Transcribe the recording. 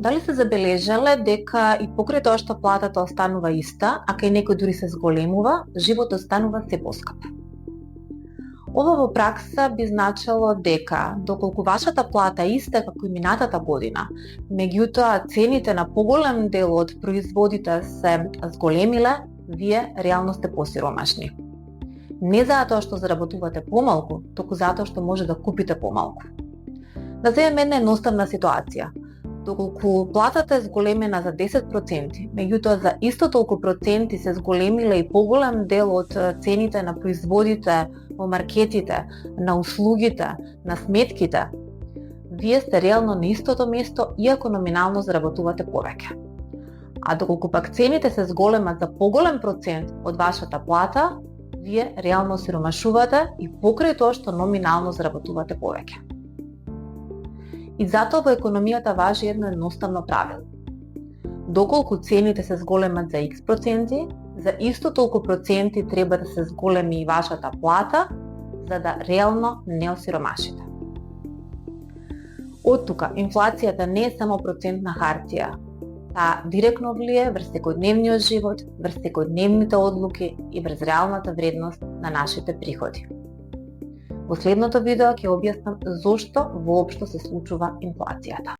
Дали се забележале дека и покрај тоа што платата останува иста, а кај некој дури се зголемува, животот станува се поскап? Ова во пракса би значило дека, доколку вашата плата е иста како и минатата година, меѓутоа цените на поголем дел од производите се зголемиле, вие реално сте посиромашни. Не затоа што заработувате помалку, туку затоа што може да купите помалку. Да земеме една едноставна ситуација. Доколку платата е зголемена за 10%, меѓутоа за исто толку проценти се зголемиле и поголем дел од цените на производите во маркетите, на услугите, на сметките, вие сте реално на истото место, иако номинално заработувате повеќе. А доколку пак цените се зголемат за поголем процент од вашата плата, вие реално сиромашувате и покрај тоа што номинално заработувате повеќе. И затоа во економијата важи едно едноставно правило. Доколку цените се зголемат за X проценти, за исто толку проценти треба да се зголеми и вашата плата, за да реално не осиромашите. Од тука, инфлацијата не е само процент на хартија. Таа директно влие врз секојдневниот живот, врз секојдневните одлуки и врз реалната вредност на нашите приходи. Во следното видео ќе објаснам зошто воопшто се случува инфлацијата.